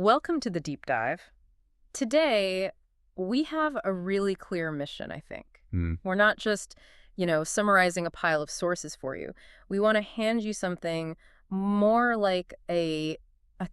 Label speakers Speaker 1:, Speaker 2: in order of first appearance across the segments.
Speaker 1: Welcome to the deep dive. Today, we have a really clear mission, I think.
Speaker 2: Hmm.
Speaker 1: We're not just, summarizing a pile of sources for you. We want to hand you something more like a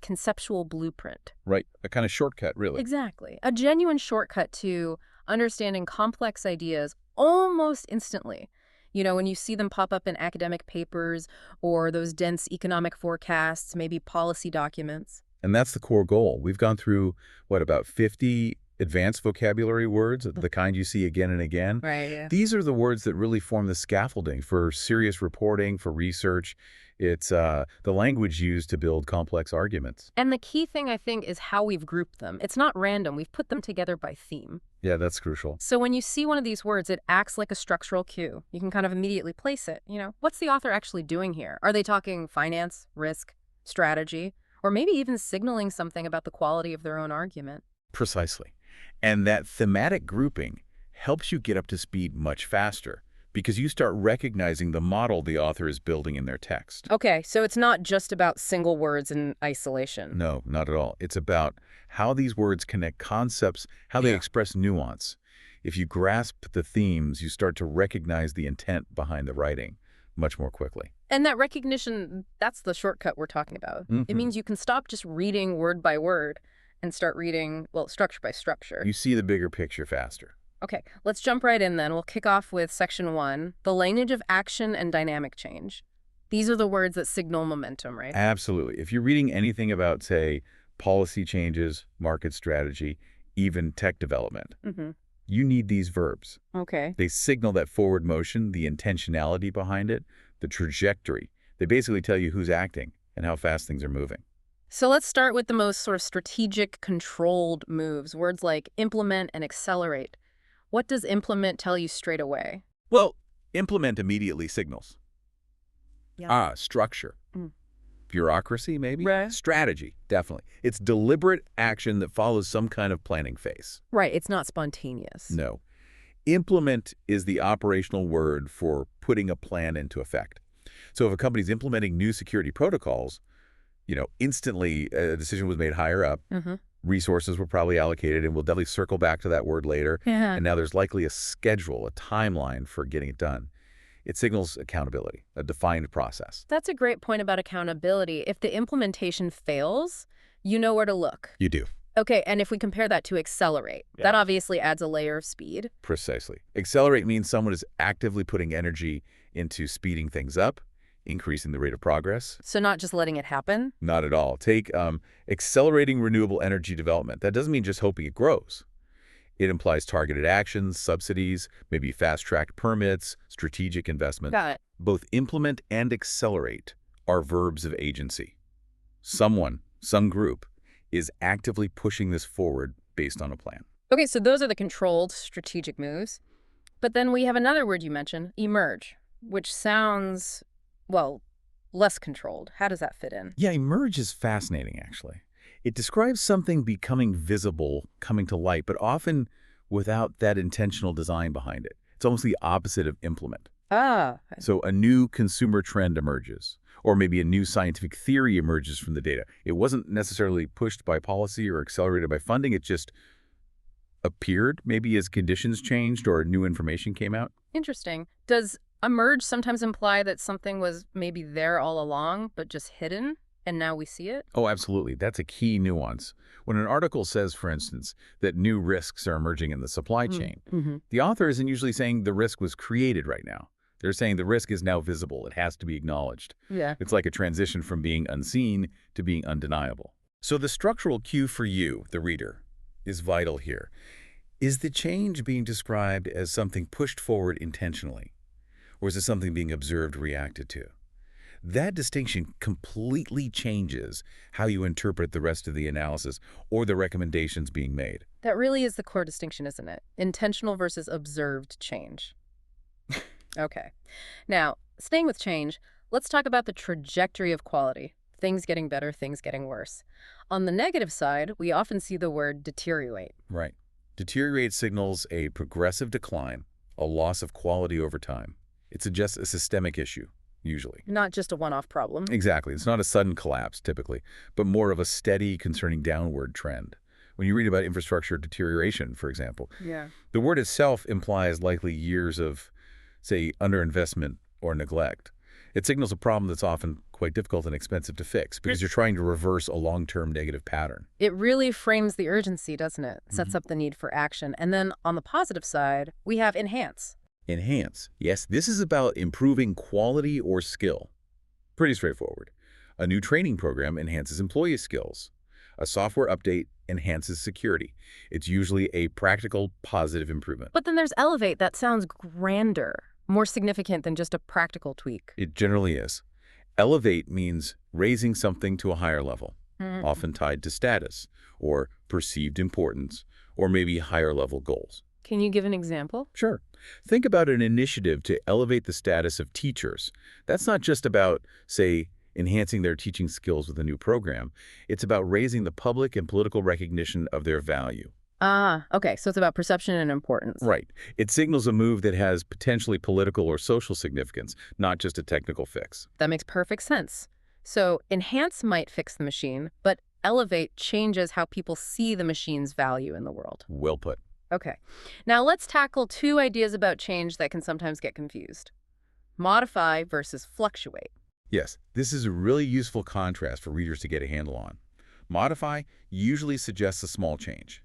Speaker 1: conceptual blueprint.
Speaker 2: Right. A kind of shortcut, really.
Speaker 1: Exactly. A genuine shortcut to understanding complex ideas almost instantly. When you see them pop up in academic papers or those dense economic forecasts, maybe policy documents.
Speaker 2: And that's the core goal. We've gone through, what, about 50 advanced vocabulary words, the kind you see again and again.
Speaker 1: Right, yeah.
Speaker 2: These are the words that really form the scaffolding for serious reporting, for research. It's the language used to build complex arguments.
Speaker 1: And the key thing, I think, is how we've grouped them. It's not random. We've put them together by theme.
Speaker 2: Yeah, that's crucial.
Speaker 1: So when you see one of these words, it acts like a structural cue. You can kind of immediately place it. What's the author actually doing here? Are they talking finance, risk, strategy, or maybe even signaling something about the quality of their own argument?
Speaker 2: Precisely. And that thematic grouping helps you get up to speed much faster because you start recognizing the model the author is building in their text.
Speaker 1: Okay, so it's not just about single words in isolation.
Speaker 2: No, not at all. It's about how these words connect concepts, how they express nuance. If you grasp the themes, you start to recognize the intent behind the writing much more quickly.
Speaker 1: And that recognition, that's the shortcut we're talking about. It means you can stop just reading word by word and start reading, well, structure by structure.
Speaker 2: You see the bigger picture faster.
Speaker 1: Okay, let's jump right in then. We'll kick off with section 1, the language of action and dynamic change. These are the words that signal momentum, right?
Speaker 2: Absolutely. If you're reading anything about, say, policy changes, market strategy, even tech development, you need these verbs.
Speaker 1: Okay.
Speaker 2: They signal that forward motion, the intentionality behind it, the trajectory. They basically tell you who's acting and how fast things are moving.
Speaker 1: So let's start with the most sort of strategic, controlled moves, words like implement and accelerate. What does implement tell you straight away?
Speaker 2: Well, implement immediately signals.
Speaker 1: Yeah.
Speaker 2: Structure.
Speaker 1: Mm.
Speaker 2: Bureaucracy, maybe?
Speaker 1: Right.
Speaker 2: Strategy, definitely. It's deliberate action that follows some kind of planning phase.
Speaker 1: Right, it's not spontaneous.
Speaker 2: No. Implement is the operational word for putting a plan into effect. So if a company's implementing new security protocols, instantly a decision was made higher up. Resources were probably allocated, and we'll definitely circle back to that word later.
Speaker 1: Yeah.
Speaker 2: And now there's likely a schedule, a timeline for getting it done. It signals accountability, a defined process.
Speaker 1: That's a great point about accountability. If the implementation fails, you know where to look.
Speaker 2: You do.
Speaker 1: Okay, and if we compare that to accelerate, that obviously adds a layer of speed.
Speaker 2: Precisely. Accelerate means someone is actively putting energy into speeding things up, increasing the rate of progress.
Speaker 1: So not just letting it happen?
Speaker 2: Not at all. Take accelerating renewable energy development. That doesn't mean just hoping it grows. It implies targeted actions, subsidies, maybe fast-tracked permits, strategic investment.
Speaker 1: Got it.
Speaker 2: Both implement and accelerate are verbs of agency. Someone, some group, is actively pushing this forward based on a plan.
Speaker 1: Okay, so those are the controlled strategic moves. But then we have another word you mentioned, emerge, which sounds, well, less controlled. How does that fit in?
Speaker 2: Yeah, emerge is fascinating, actually. It describes something becoming visible, coming to light, but often without that intentional design behind it. It's almost the opposite of implement.
Speaker 1: Ah.
Speaker 2: So a new consumer trend emerges, or maybe a new scientific theory emerges from the data. It wasn't necessarily pushed by policy or accelerated by funding. It just appeared, maybe as conditions changed or new information came out.
Speaker 1: Interesting. Does emerge sometimes imply that something was maybe there all along, but just hidden, and now we see it?
Speaker 2: Oh, absolutely. That's a key nuance. When an article says, for instance, that new risks are emerging in the supply chain, the author isn't usually saying the risk was created right now. They're saying the risk is now visible. It has to be acknowledged.
Speaker 1: Yeah.
Speaker 2: It's like a transition from being unseen to being undeniable. So the structural cue for you, the reader, is vital here. Is the change being described as something pushed forward intentionally? Or is it something being observed, reacted to? That distinction completely changes how you interpret the rest of the analysis or the recommendations being made.
Speaker 1: That really is the core distinction, isn't it? Intentional versus observed change. Okay. Now, staying with change, let's talk about the trajectory of quality. Things getting better, things getting worse. On the negative side, we often see the word deteriorate.
Speaker 2: Right. Deteriorate signals a progressive decline, a loss of quality over time. It suggests a systemic issue. usually.
Speaker 1: Not just a one-off problem.
Speaker 2: Exactly. It's not a sudden collapse, typically, but more of a steady, concerning downward trend. When you read about infrastructure deterioration, for example,
Speaker 1: Yeah.
Speaker 2: the word itself implies likely years of, say, underinvestment or neglect. It signals a problem that's often quite difficult and expensive to fix because you're trying to reverse a long-term negative pattern.
Speaker 1: It really frames the urgency, doesn't it? Sets
Speaker 2: Mhm.
Speaker 1: up the need for action. And then on the positive side, we have enhance.
Speaker 2: Enhance. Yes, this is about improving quality or skill. Pretty straightforward. A new training program enhances employee skills. A software update enhances security. It's usually a practical, positive improvement.
Speaker 1: But then there's elevate that sounds grander, more significant than just a practical tweak.
Speaker 2: It generally is. Elevate means raising something to a higher level,
Speaker 1: Mm.
Speaker 2: often tied to status or perceived importance, or maybe higher level goals.
Speaker 1: Can you give an example?
Speaker 2: Sure. Think about an initiative to elevate the status of teachers. That's not just about, say, enhancing their teaching skills with a new program. It's about raising the public and political recognition of their value.
Speaker 1: Ah, okay. So it's about perception and importance.
Speaker 2: Right. It signals a move that has potentially political or social significance, not just a technical fix.
Speaker 1: That makes perfect sense. So enhance might fix the machine, but elevate changes how people see the machine's value in the world.
Speaker 2: Well put.
Speaker 1: Okay. Now let's tackle two ideas about change that can sometimes get confused. Modify versus fluctuate.
Speaker 2: Yes, this is a really useful contrast for readers to get a handle on. Modify usually suggests a small change.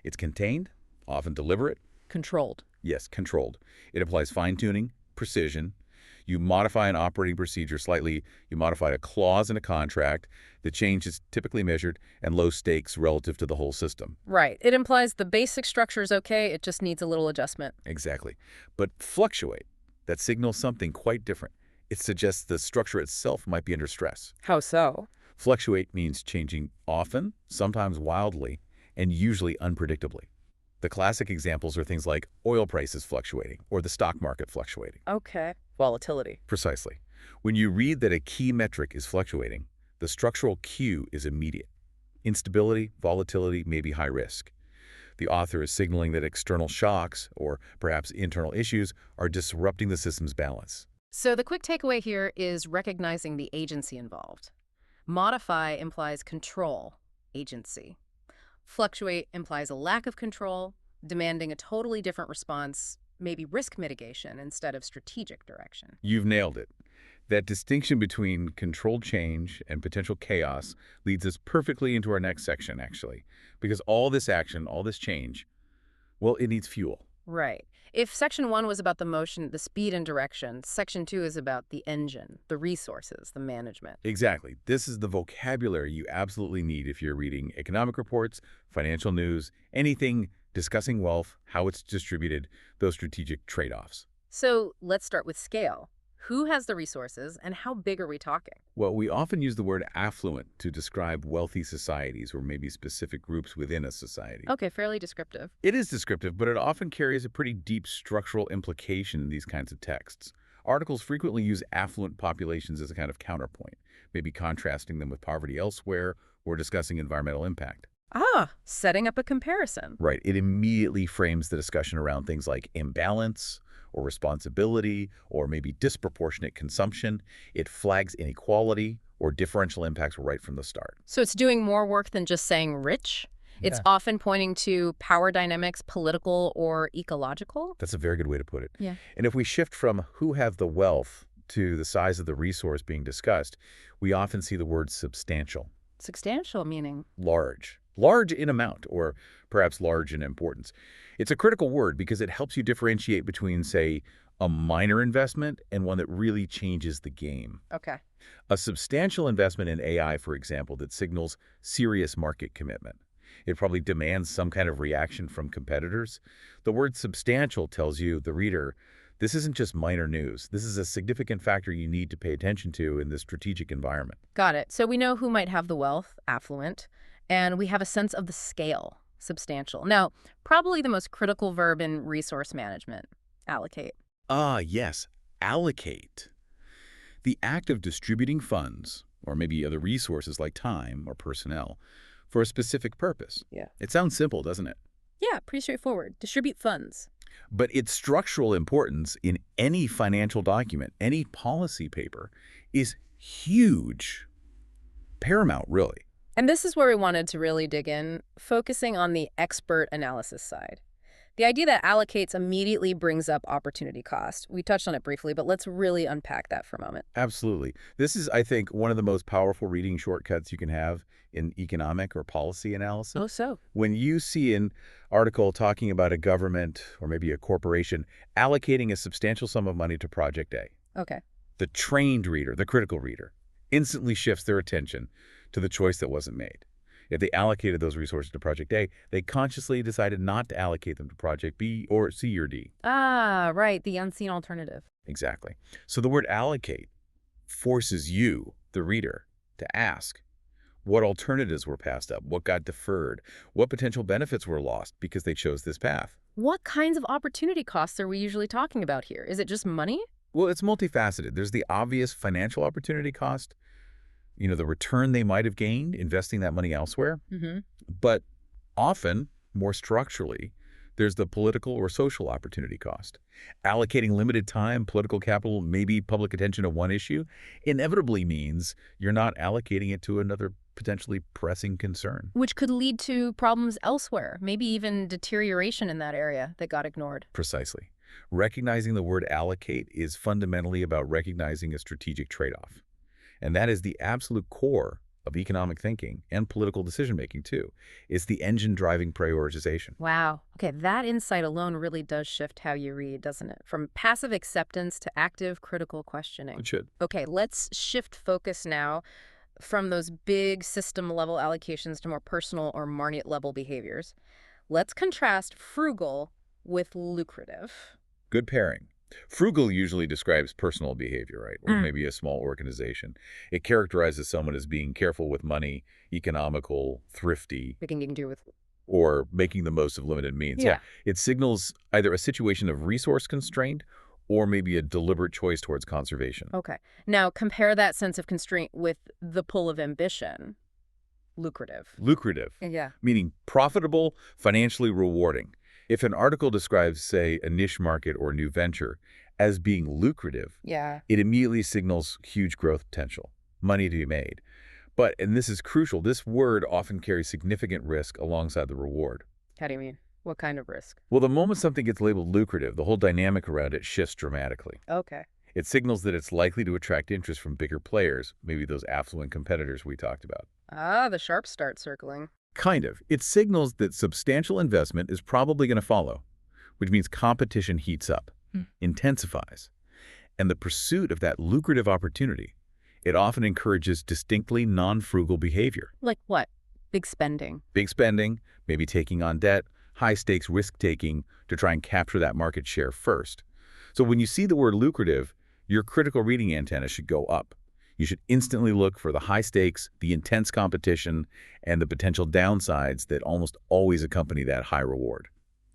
Speaker 2: It's contained, often deliberate.
Speaker 1: Controlled.
Speaker 2: Yes, controlled. It applies fine-tuning, precision. You modify an operating procedure slightly. You modify a clause in a contract. The change is typically measured and low stakes relative to the whole system.
Speaker 1: Right. It implies the basic structure is okay, it just needs a little adjustment.
Speaker 2: Exactly. But fluctuate, that signals something quite different. It suggests the structure itself might be under stress.
Speaker 1: How so?
Speaker 2: Fluctuate means changing often, sometimes wildly, and usually unpredictably. The classic examples are things like oil prices fluctuating or the stock market fluctuating.
Speaker 1: Okay. Volatility.
Speaker 2: Precisely. When you read that a key metric is fluctuating, the structural cue is immediate. Instability, volatility may be high risk. The author is signaling that external shocks, or perhaps internal issues, are disrupting the system's balance.
Speaker 1: So the quick takeaway here is recognizing the agency involved. Modify implies control, agency. Fluctuate implies a lack of control, demanding a totally different response, maybe risk mitigation instead of strategic direction.
Speaker 2: You've nailed it. That distinction between controlled change and potential chaos leads us perfectly into our next section, actually. Because all this action, all this change, well, it needs fuel.
Speaker 1: Right. If Section 1 was about the motion, the speed and direction, Section 2 is about the engine, the resources, the management.
Speaker 2: Exactly. This is the vocabulary you absolutely need if you're reading economic reports, financial news, anything discussing wealth, how it's distributed, those strategic trade-offs.
Speaker 1: So let's start with scale. Who has the resources and how big are we talking?
Speaker 2: Well, we often use the word affluent to describe wealthy societies or maybe specific groups within a society.
Speaker 1: Okay, fairly descriptive.
Speaker 2: It is descriptive, but it often carries a pretty deep structural implication in these kinds of texts. Articles frequently use affluent populations as a kind of counterpoint, maybe contrasting them with poverty elsewhere or discussing environmental impact.
Speaker 1: Ah, setting up a comparison.
Speaker 2: Right. It immediately frames the discussion around things like imbalance or responsibility or maybe disproportionate consumption. It flags inequality or differential impacts right from the start.
Speaker 1: So it's doing more work than just saying rich. It's
Speaker 2: Yeah.
Speaker 1: often pointing to power dynamics, political or ecological.
Speaker 2: That's a very good way to put it.
Speaker 1: Yeah.
Speaker 2: And if we shift from who have the wealth to the size of the resource being discussed, we often see the word substantial,
Speaker 1: Substantial meaning.
Speaker 2: large. Large in amount, or perhaps large in importance. It's a critical word because it helps you differentiate between, say, a minor investment and one that really changes the game.
Speaker 1: Okay.
Speaker 2: A substantial investment in AI, for example, that signals serious market commitment. It probably demands some kind of reaction from competitors. The word substantial tells you, the reader, this isn't just minor news. This is a significant factor you need to pay attention to in this strategic environment.
Speaker 1: Got it. So we know who might have the wealth, affluent, and we have a sense of the scale, substantial. Now, probably the most critical verb in resource management, allocate.
Speaker 2: Ah, yes, allocate. The act of distributing funds, or maybe other resources like time or personnel, for a specific purpose.
Speaker 1: Yeah.
Speaker 2: It sounds simple, doesn't it?
Speaker 1: Yeah, pretty straightforward. Distribute funds.
Speaker 2: But its structural importance in any financial document, any policy paper, is huge, paramount, really.
Speaker 1: And this is where we wanted to really dig in, focusing on the expert analysis side. The idea that allocates immediately brings up opportunity cost. We touched on it briefly, but let's really unpack that for a moment.
Speaker 2: Absolutely. This is, I think, one of the most powerful reading shortcuts you can have in economic or policy analysis.
Speaker 1: Oh, so?
Speaker 2: When you see an article talking about a government or maybe a corporation allocating a substantial sum of money to Project A,
Speaker 1: Okay.
Speaker 2: the trained reader, the critical reader, instantly shifts their attention to the choice that wasn't made. If they allocated those resources to Project A, they consciously decided not to allocate them to Project B or C or D.
Speaker 1: Ah, right, the unseen alternative.
Speaker 2: Exactly. So the word allocate forces you, the reader, to ask what alternatives were passed up, what got deferred, what potential benefits were lost because they chose this path.
Speaker 1: What kinds of opportunity costs are we usually talking about here? Is it just money?
Speaker 2: Well, it's multifaceted. There's the obvious financial opportunity cost, the return they might have gained investing that money elsewhere.
Speaker 1: Mm-hmm.
Speaker 2: But often, more structurally, there's the political or social opportunity cost. Allocating limited time, political capital, maybe public attention to one issue inevitably means you're not allocating it to another potentially pressing concern.
Speaker 1: Which could lead to problems elsewhere, maybe even deterioration in that area that got ignored.
Speaker 2: Precisely. Recognizing the word allocate is fundamentally about recognizing a strategic trade-off. And that is the absolute core of economic thinking and political decision-making, too. It's the engine driving prioritization.
Speaker 1: Wow. Okay, that insight alone really does shift how you read, doesn't it? From passive acceptance to active critical questioning.
Speaker 2: It should.
Speaker 1: Okay, let's shift focus now from those big system-level allocations to more personal or market-level behaviors. Let's contrast frugal with lucrative.
Speaker 2: Good pairing. Frugal usually describes personal behavior, right? Or maybe a small organization. It characterizes someone as being careful with money, economical, thrifty,
Speaker 1: It can do with...
Speaker 2: or making the most of limited means. Yeah. It signals either a situation of resource constraint or maybe a deliberate choice towards conservation.
Speaker 1: Okay. Now, compare that sense of constraint with the pull of ambition. Lucrative.
Speaker 2: Lucrative,
Speaker 1: Yeah.
Speaker 2: meaning profitable, financially rewarding. If an article describes, say, a niche market or new venture as being lucrative,
Speaker 1: Yeah.
Speaker 2: it immediately signals huge growth potential, money to be made. But, and this is crucial, this word often carries significant risk alongside the reward.
Speaker 1: How do you mean? What kind of risk?
Speaker 2: Well, the moment something gets labeled lucrative, the whole dynamic around it shifts dramatically.
Speaker 1: Okay.
Speaker 2: It signals that it's likely to attract interest from bigger players, maybe those affluent competitors we talked about.
Speaker 1: Ah, the sharps start circling.
Speaker 2: Kind of. It signals that substantial investment is probably going to follow, which means competition heats up, intensifies. And the pursuit of that lucrative opportunity, it often encourages distinctly non-frugal behavior.
Speaker 1: Like what? Big spending.
Speaker 2: Big spending, maybe taking on debt, high-stakes risk-taking to try and capture that market share first. So when you see the word lucrative, your critical reading antenna should go up. You should instantly look for the high stakes, the intense competition, and the potential downsides that almost always accompany that high reward.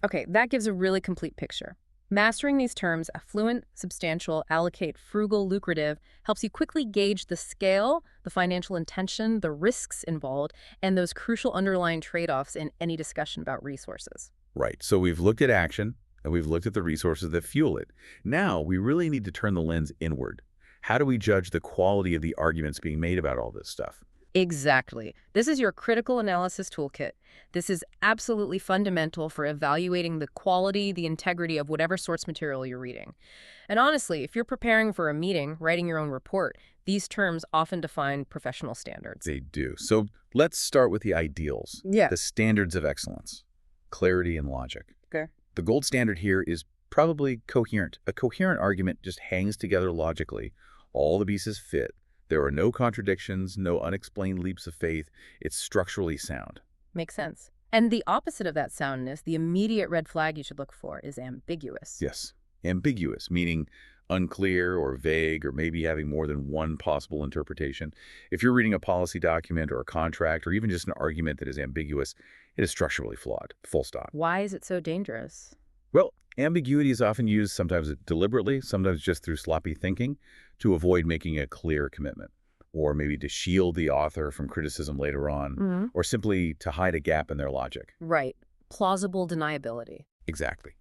Speaker 1: Okay, that gives a really complete picture. Mastering these terms, affluent, substantial, allocate, frugal, lucrative, helps you quickly gauge the scale, the financial intention, the risks involved, and those crucial underlying trade-offs in any discussion about resources.
Speaker 2: Right. So we've looked at action, and we've looked at the resources that fuel it. Now, we really need to turn the lens inward. How do we judge the quality of the arguments being made about all this stuff?
Speaker 1: Exactly. This is your critical analysis toolkit. This is absolutely fundamental for evaluating the quality, the integrity of whatever source material you're reading. And honestly, if you're preparing for a meeting, writing your own report, these terms often define professional standards.
Speaker 2: They do. So let's start with the ideals, the standards of excellence, clarity and logic.
Speaker 1: Okay.
Speaker 2: The gold standard here is probably coherent. A coherent argument just hangs together logically. All the pieces fit. There are no contradictions, no unexplained leaps of faith. It's structurally sound.
Speaker 1: Makes sense. And the opposite of that soundness, the immediate red flag you should look for, is ambiguous.
Speaker 2: Yes. Ambiguous, meaning unclear or vague or maybe having more than one possible interpretation. If you're reading a policy document or a contract or even just an argument that is ambiguous, it is structurally flawed. Full stop.
Speaker 1: Why is it so dangerous?
Speaker 2: Well, ambiguity is often used sometimes deliberately, sometimes just through sloppy thinking to avoid making a clear commitment, or maybe to shield the author from criticism later on, or simply to hide a gap in their logic.
Speaker 1: Right. Plausible deniability.
Speaker 2: Exactly.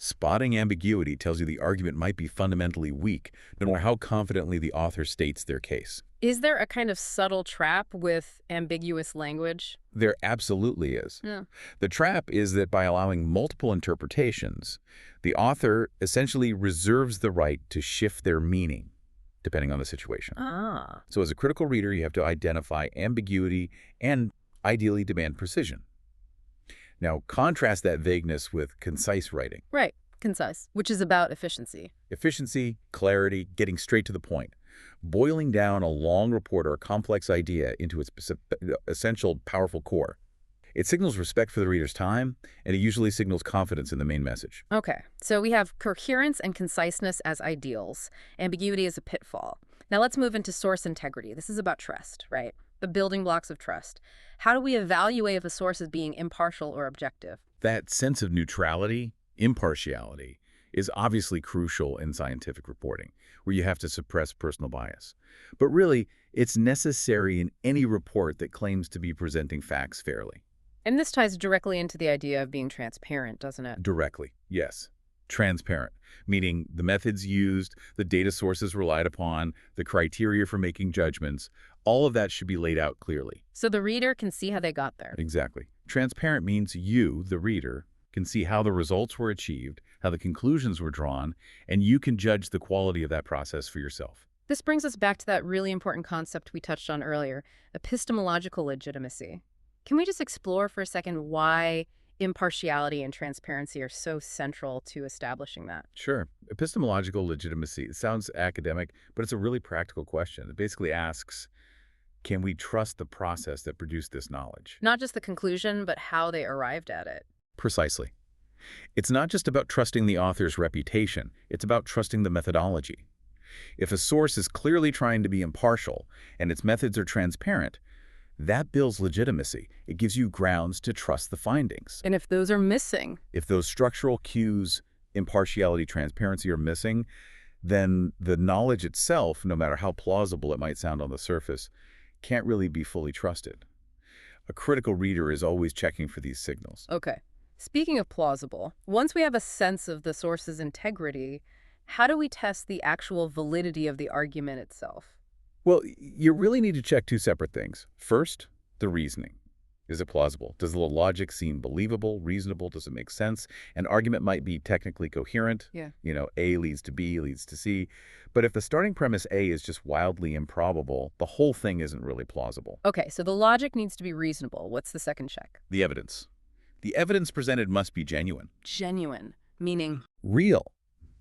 Speaker 2: Spotting ambiguity tells you the argument might be fundamentally weak, no matter how confidently the author states their case.
Speaker 1: Is there a kind of subtle trap with ambiguous language?
Speaker 2: There absolutely is.
Speaker 1: Yeah.
Speaker 2: The trap is that by allowing multiple interpretations, the author essentially reserves the right to shift their meaning, depending on the situation.
Speaker 1: Ah.
Speaker 2: So as a critical reader, you have to identify ambiguity and ideally demand precision. Now, contrast that vagueness with concise writing.
Speaker 1: Right. Concise, which is about efficiency.
Speaker 2: Efficiency, clarity, getting straight to the point. Boiling down a long report or a complex idea into its essential, powerful core. It signals respect for the reader's time, and it usually signals confidence in the main message.
Speaker 1: Okay, so we have coherence and conciseness as ideals. Ambiguity is a pitfall. Now let's move into source integrity. This is about trust, right? The building blocks of trust. How do we evaluate if a source is being impartial or objective?
Speaker 2: That sense of neutrality, impartiality, is obviously crucial in scientific reporting, where you have to suppress personal bias. But really, it's necessary in any report that claims to be presenting facts fairly.
Speaker 1: And this ties directly into the idea of being transparent, doesn't it?
Speaker 2: Directly, yes. Transparent, meaning the methods used, the data sources relied upon, the criteria for making judgments, all of that should be laid out clearly.
Speaker 1: So the reader can see how they got there.
Speaker 2: Exactly. Transparent means you, the reader, can see how the results were achieved, how the conclusions were drawn, and you can judge the quality of that process for yourself.
Speaker 1: This brings us back to that really important concept we touched on earlier, epistemological legitimacy. Can we just explore for a second why impartiality and transparency are so central to establishing that?
Speaker 2: Sure. Epistemological legitimacy, it sounds academic, but it's a really practical question. It basically asks, can we trust the process that produced this knowledge?
Speaker 1: Not just the conclusion, but how they arrived at it.
Speaker 2: Precisely. It's not just about trusting the author's reputation, it's about trusting the methodology. If a source is clearly trying to be impartial and its methods are transparent, that builds legitimacy. It gives you grounds to trust the findings.
Speaker 1: And if those are missing?
Speaker 2: If those structural cues, impartiality, transparency, are missing, then the knowledge itself, no matter how plausible it might sound on the surface, can't really be fully trusted. A critical reader is always checking for these signals.
Speaker 1: Okay. Speaking of plausible, once we have a sense of the source's integrity, how do we test the actual validity of the argument itself?
Speaker 2: Well, you really need to check two separate things. First, the reasoning. Is it plausible? Does the logic seem believable, reasonable? Does it make sense? An argument might be technically coherent.
Speaker 1: Yeah.
Speaker 2: A leads to B leads to C. But if the starting premise A is just wildly improbable, the whole thing isn't really plausible.
Speaker 1: Okay, so the logic needs to be reasonable. What's the second check?
Speaker 2: The evidence. The evidence presented must be genuine.
Speaker 1: Genuine, meaning?
Speaker 2: Real.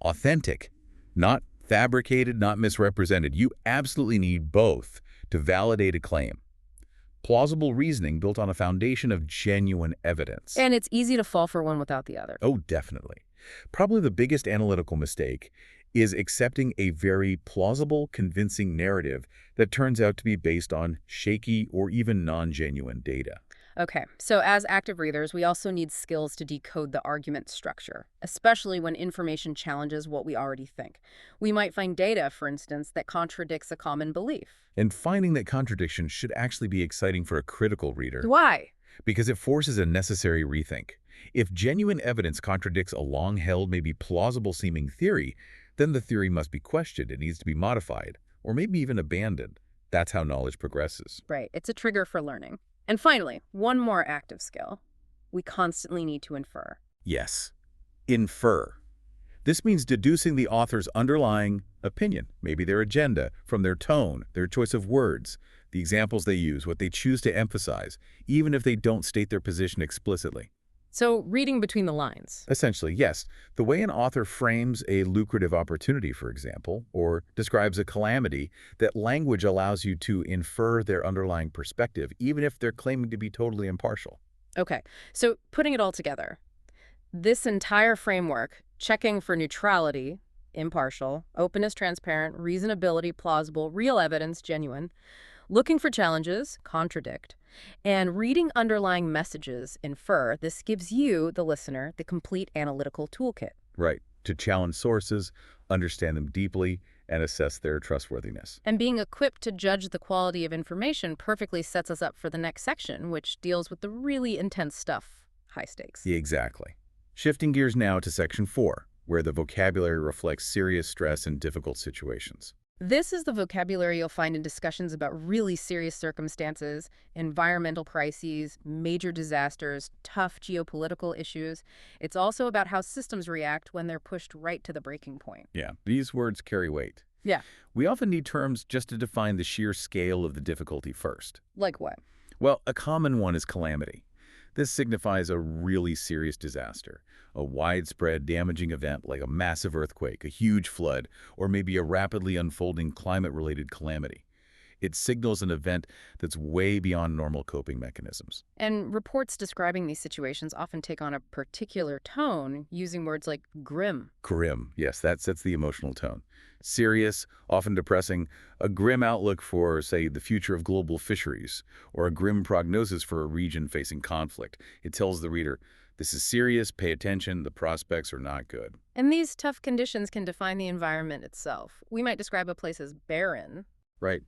Speaker 2: Authentic. Not fabricated, not misrepresented. You absolutely need both to validate a claim. Plausible reasoning built on a foundation of genuine evidence.
Speaker 1: And it's easy to fall for one without the other.
Speaker 2: Oh, definitely. Probably the biggest analytical mistake is accepting a very plausible, convincing narrative that turns out to be based on shaky or even non-genuine data.
Speaker 1: Okay, so as active readers, we also need skills to decode the argument structure, especially when information challenges what we already think. We might find data, for instance, that contradicts a common belief.
Speaker 2: And finding that contradiction should actually be exciting for a critical reader.
Speaker 1: Why?
Speaker 2: Because it forces a necessary rethink. If genuine evidence contradicts a long-held, maybe plausible-seeming theory, then the theory must be questioned. It needs to be modified, or maybe even abandoned. That's how knowledge progresses.
Speaker 1: Right, it's a trigger for learning. And finally, one more active skill. We constantly need to infer.
Speaker 2: Yes, infer. This means deducing the author's underlying opinion, maybe their agenda, from their tone, their choice of words, the examples they use, what they choose to emphasize, even if they don't state their position explicitly.
Speaker 1: So, reading between the lines.
Speaker 2: Essentially, yes. The way an author frames a lucrative opportunity, for example, or describes a calamity, that language allows you to infer their underlying perspective, even if they're claiming to be totally impartial.
Speaker 1: Okay, so putting it all together, this entire framework, checking for neutrality, impartial, openness, transparent, reasonability, plausible, real evidence, genuine, looking for challenges, contradict, and reading underlying messages, infer, this gives you, the listener, the complete analytical toolkit.
Speaker 2: Right. To challenge sources, understand them deeply, and assess their trustworthiness.
Speaker 1: And being equipped to judge the quality of information perfectly sets us up for the next section, which deals with the really intense stuff, high stakes.
Speaker 2: Exactly. Shifting gears now to Section 4, where the vocabulary reflects serious stress and difficult situations.
Speaker 1: This is the vocabulary you'll find in discussions about really serious circumstances, environmental crises, major disasters, tough geopolitical issues. It's also about how systems react when they're pushed right to the breaking point.
Speaker 2: Yeah, these words carry weight.
Speaker 1: Yeah.
Speaker 2: We often need terms just to define the sheer scale of the difficulty first.
Speaker 1: Like what?
Speaker 2: Well, a common one is calamity. This signifies a really serious disaster, a widespread damaging event like a massive earthquake, a huge flood, or maybe a rapidly unfolding climate-related calamity. It signals an event that's way beyond normal coping mechanisms.
Speaker 1: And reports describing these situations often take on a particular tone, using words like grim.
Speaker 2: Grim, yes, that sets the emotional tone. Serious, often depressing, a grim outlook for, say, the future of global fisheries, or a grim prognosis for a region facing conflict. It tells the reader, this is serious, pay attention, the prospects are not good.
Speaker 1: And these tough conditions can define the environment itself. We might describe a place as barren.
Speaker 2: Right.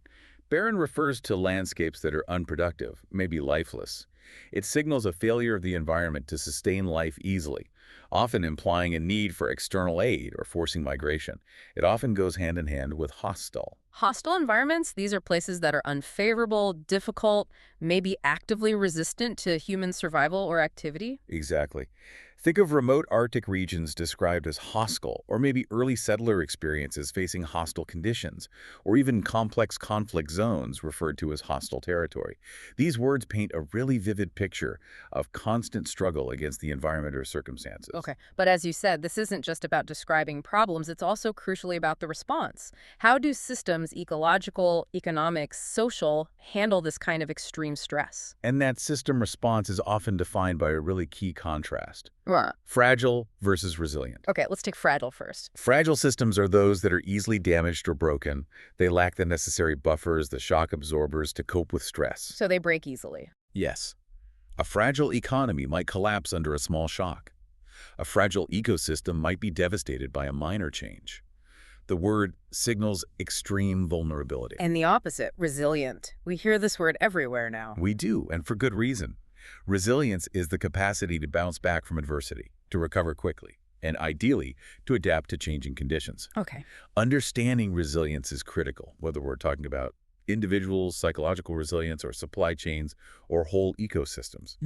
Speaker 2: Barren refers to landscapes that are unproductive, maybe lifeless. It signals a failure of the environment to sustain life easily, often implying a need for external aid or forcing migration. It often goes hand in hand with hostile.
Speaker 1: Hostile environments, these are places that are unfavorable, difficult, maybe actively resistant to human survival or activity.
Speaker 2: Exactly. Think of remote Arctic regions described as hostile, or maybe early settler experiences facing hostile conditions, or even complex conflict zones referred to as hostile territory. These words paint a really vivid picture of constant struggle against the environment or circumstances.
Speaker 1: Okay, but as you said, this isn't just about describing problems, it's also crucially about the response. How do systems, ecological, economic, social, handle this kind of extreme stress?
Speaker 2: And that system response is often defined by a really key contrast.
Speaker 1: Right.
Speaker 2: Fragile versus resilient.
Speaker 1: Okay, let's take fragile first.
Speaker 2: Fragile systems are those that are easily damaged or broken. They lack the necessary buffers, the shock absorbers to cope with stress.
Speaker 1: So they break easily.
Speaker 2: Yes. A fragile economy might collapse under a small shock. A fragile ecosystem might be devastated by a minor change. The word signals extreme vulnerability.
Speaker 1: And the opposite, resilient. We hear this word everywhere now.
Speaker 2: We do, and for good reason. Resilience is the capacity to bounce back from adversity, to recover quickly, and ideally, to adapt to changing conditions.
Speaker 1: Okay.
Speaker 2: Understanding resilience is critical, whether we're talking about individuals, psychological resilience, or supply chains, or whole ecosystems.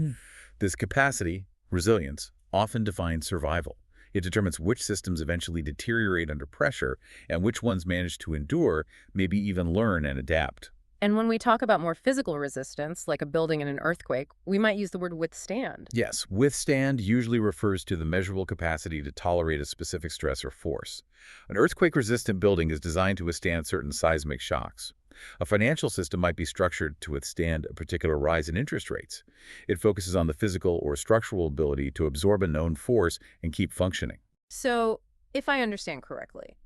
Speaker 2: This capacity, resilience, often defines survival. It determines which systems eventually deteriorate under pressure and which ones manage to endure, maybe even learn and adapt.
Speaker 1: And when we talk about more physical resistance, like a building in an earthquake, we might use the word withstand.
Speaker 2: Yes, withstand usually refers to the measurable capacity to tolerate a specific stress or force. An earthquake-resistant building is designed to withstand certain seismic shocks. A financial system might be structured to withstand a particular rise in interest rates. It focuses on the physical or structural ability to absorb a known force and keep functioning.
Speaker 1: So, if I understand correctly,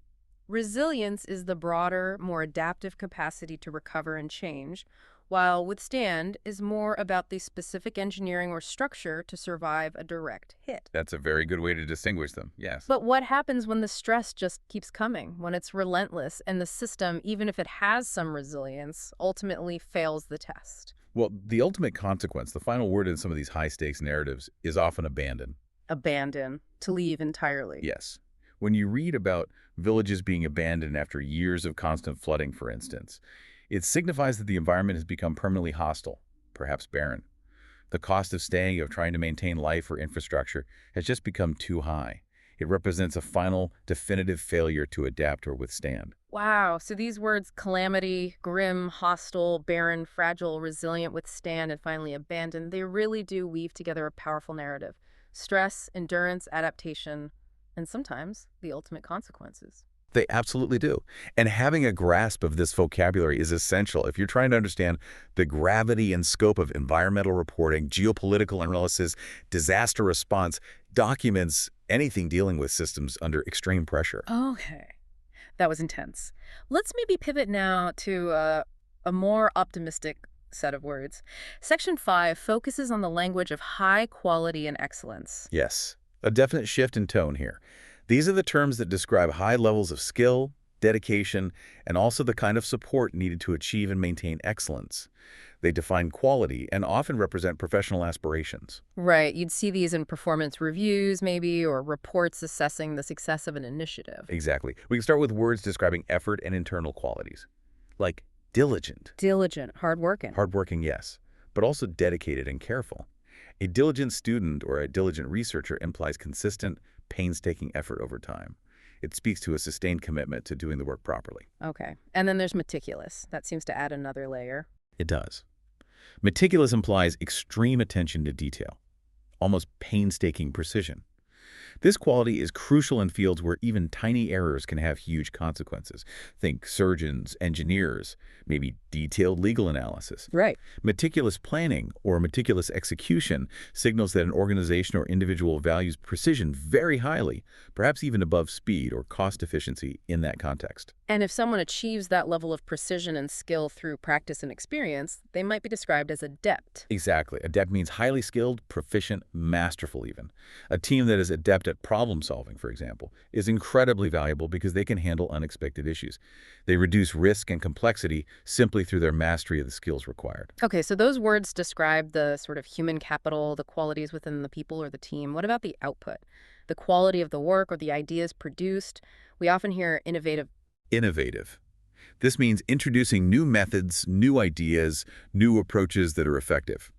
Speaker 1: resilience is the broader, more adaptive capacity to recover and change, while withstand is more about the specific engineering or structure to survive a direct hit.
Speaker 2: That's a very good way to distinguish them, yes.
Speaker 1: But what happens when the stress just keeps coming, when it's relentless and the system, even if it has some resilience, ultimately fails the test?
Speaker 2: Well, the ultimate consequence, the final word in some of these high-stakes narratives, is often abandon.
Speaker 1: Abandon, to leave entirely.
Speaker 2: Yes. When you read about villages being abandoned after years of constant flooding, for instance, it signifies that the environment has become permanently hostile, perhaps barren. The cost of staying, of trying to maintain life or infrastructure, has just become too high. It represents a final, definitive failure to adapt or withstand.
Speaker 1: Wow, so these words calamity, grim, hostile, barren, fragile, resilient, withstand, and finally abandon, they really do weave together a powerful narrative. Stress, endurance, adaptation, and sometimes the ultimate consequences.
Speaker 2: They absolutely do. And having a grasp of this vocabulary is essential if you're trying to understand the gravity and scope of environmental reporting, geopolitical analysis, disaster response, documents, anything dealing with systems under extreme pressure.
Speaker 1: Okay, that was intense. Let's maybe pivot now to a more optimistic set of words. Section 5 focuses on the language of high quality and excellence.
Speaker 2: Yes, a definite shift in tone here. These are the terms that describe high levels of skill, dedication, and also the kind of support needed to achieve and maintain excellence. They define quality and often represent professional aspirations.
Speaker 1: Right. You'd see these in performance reviews, maybe, or reports assessing the success of an initiative.
Speaker 2: Exactly. We can start with words describing effort and internal qualities, like diligent.
Speaker 1: Diligent, hardworking.
Speaker 2: Hardworking, yes, but also dedicated and careful. A diligent student or a diligent researcher implies consistent, painstaking effort over time. It speaks to a sustained commitment to doing the work properly.
Speaker 1: Okay. And then there's meticulous. That seems to add another layer.
Speaker 2: It does. Meticulous implies extreme attention to detail, almost painstaking precision. This quality is crucial in fields where even tiny errors can have huge consequences. Think surgeons, engineers, maybe detailed legal analysis.
Speaker 1: Right.
Speaker 2: Meticulous planning or meticulous execution signals that an organization or individual values precision very highly, perhaps even above speed or cost efficiency in that context.
Speaker 1: And if someone achieves that level of precision and skill through practice and experience, they might be described as adept.
Speaker 2: Exactly. Adept means highly skilled, proficient, masterful even. A team that is adept at problem solving, for example, is incredibly valuable because they can handle unexpected issues. They reduce risk and complexity simply through their mastery of the skills required.
Speaker 1: Okay, so those words describe the sort of human capital, the qualities within the people or the team. What about the output? The quality of the work or the ideas produced? We often hear innovative.
Speaker 2: Innovative. This means introducing new methods, new ideas, new approaches that are effective.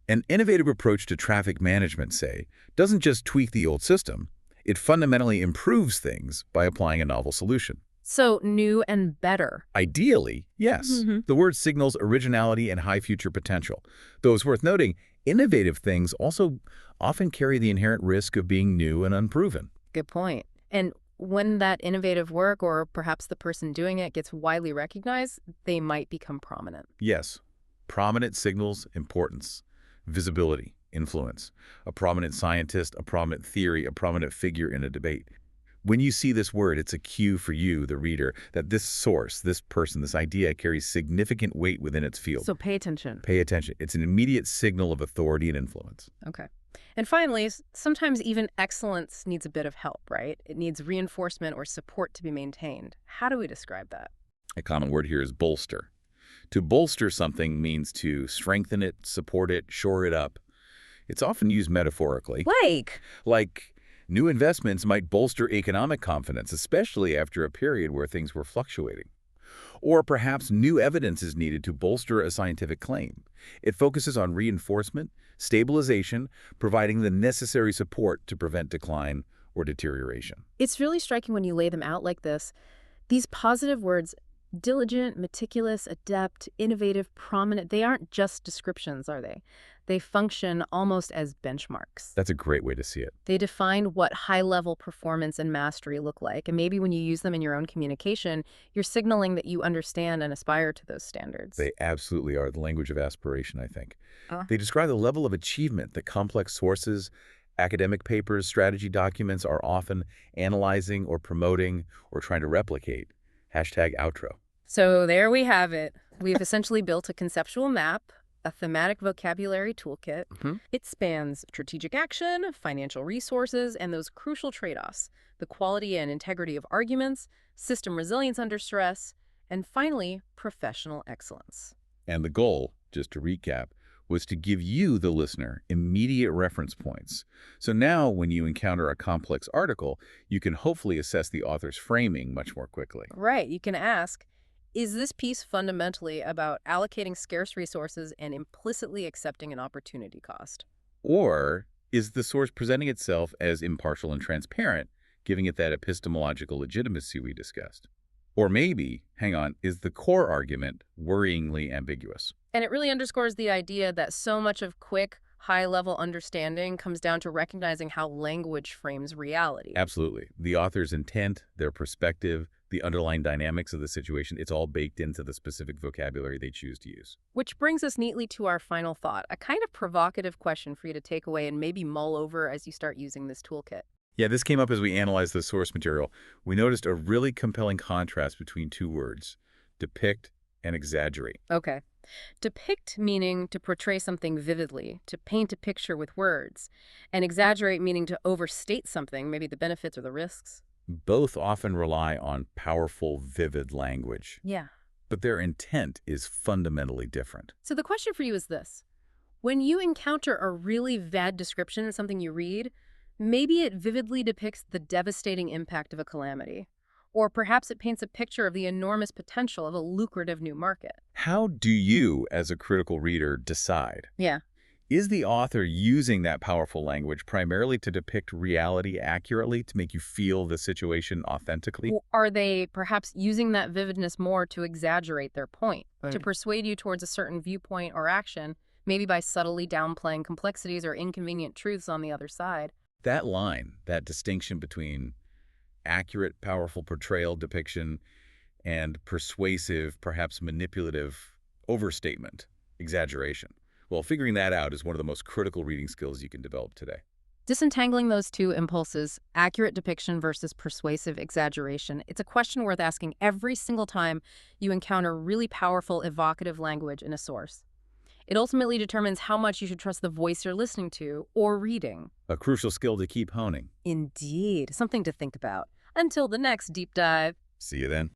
Speaker 2: An innovative approach to traffic management, say, doesn't just tweak the old system, it fundamentally improves things by applying a novel solution.
Speaker 1: So new and better.
Speaker 2: Ideally, yes. The word signals originality and high future potential. Though it's worth noting, innovative things also often carry the inherent risk of being new and unproven.
Speaker 1: Good point. And when that innovative work or perhaps the person doing it gets widely recognized, they might become prominent.
Speaker 2: Yes, prominent signals importance, visibility, influence. A prominent scientist, a prominent theory, a prominent figure in a debate. When you see this word, it's a cue for you, the reader, that this source, this person, this idea carries significant weight within its field.
Speaker 1: So pay attention.
Speaker 2: Pay attention. It's an immediate signal of authority and influence.
Speaker 1: Okay. And finally, sometimes even excellence needs a bit of help, right? It needs reinforcement or support to be maintained. How do we describe that?
Speaker 2: A common word here is bolster. To bolster something means to strengthen it, support it, shore it up. It's often used metaphorically. Like new investments might bolster economic confidence, especially after a period where things were fluctuating. Or perhaps new evidence is needed to bolster a scientific claim. It focuses on reinforcement, stabilization, providing the necessary support to prevent decline or deterioration.
Speaker 1: It's really striking when you lay them out like this. These positive words, diligent, meticulous, adept, innovative, prominent, they aren't just descriptions, are they? They function almost as benchmarks.
Speaker 2: That's a great way to see it.
Speaker 1: They define what high-level performance and mastery look like, and maybe when you use them in your own communication, you're signaling that you understand and aspire to those standards.
Speaker 2: They absolutely are the language of aspiration, I think.
Speaker 1: Uh,
Speaker 2: They describe the level of achievement that complex sources, academic papers, strategy documents are often analyzing or promoting or trying to replicate. Hashtag outro.
Speaker 1: So there we have it. We've essentially built a conceptual map, a thematic vocabulary toolkit. It spans strategic action, financial resources, and those crucial trade-offs, the quality and integrity of arguments, system resilience under stress, and finally, professional excellence.
Speaker 2: And the goal, just to recap, was to give you, the listener, immediate reference points. So now when you encounter a complex article, you can hopefully assess the author's framing much more quickly.
Speaker 1: Right, you can ask, is this piece fundamentally about allocating scarce resources and implicitly accepting an opportunity cost?
Speaker 2: Or is the source presenting itself as impartial and transparent, giving it that epistemological legitimacy we discussed? Or maybe, hang on, is the core argument worryingly ambiguous?
Speaker 1: And it really underscores the idea that so much of quick, high-level understanding comes down to recognizing how language frames reality.
Speaker 2: Absolutely. The author's intent, their perspective, the underlying dynamics of the situation, it's all baked into the specific vocabulary they choose to use.
Speaker 1: Which brings us neatly to our final thought, a kind of provocative question for you to take away and maybe mull over as you start using this toolkit.
Speaker 2: Yeah, this came up as we analyzed the source material. We noticed a really compelling contrast between two words, depict and exaggerate.
Speaker 1: Okay. Depict meaning to portray something vividly, to paint a picture with words, and exaggerate meaning to overstate something, maybe the benefits or the risks.
Speaker 2: Both often rely on powerful, vivid language,
Speaker 1: Yeah.
Speaker 2: but their intent is fundamentally different.
Speaker 1: So the question for you is this. When you encounter a really bad description in something you read, maybe it vividly depicts the devastating impact of a calamity. Or perhaps it paints a picture of the enormous potential of a lucrative new market.
Speaker 2: How do you, as a critical reader, decide?
Speaker 1: Yeah.
Speaker 2: Is the author using that powerful language primarily to depict reality accurately, to make you feel the situation authentically?
Speaker 1: Or are they perhaps using that vividness more to exaggerate their point, to
Speaker 2: Right.
Speaker 1: persuade you towards a certain viewpoint or action, maybe by subtly downplaying complexities or inconvenient truths on the other side?
Speaker 2: That line, that distinction between accurate, powerful portrayal, depiction, and persuasive, perhaps manipulative overstatement, exaggeration. Well, figuring that out is one of the most critical reading skills you can develop today.
Speaker 1: Disentangling those two impulses, accurate depiction versus persuasive exaggeration, it's a question worth asking every single time you encounter really powerful, evocative language in a source. It ultimately determines how much you should trust the voice you're listening to or reading.
Speaker 2: A crucial skill to keep honing.
Speaker 1: Indeed, something to think about. Until the next deep dive.
Speaker 2: See you then.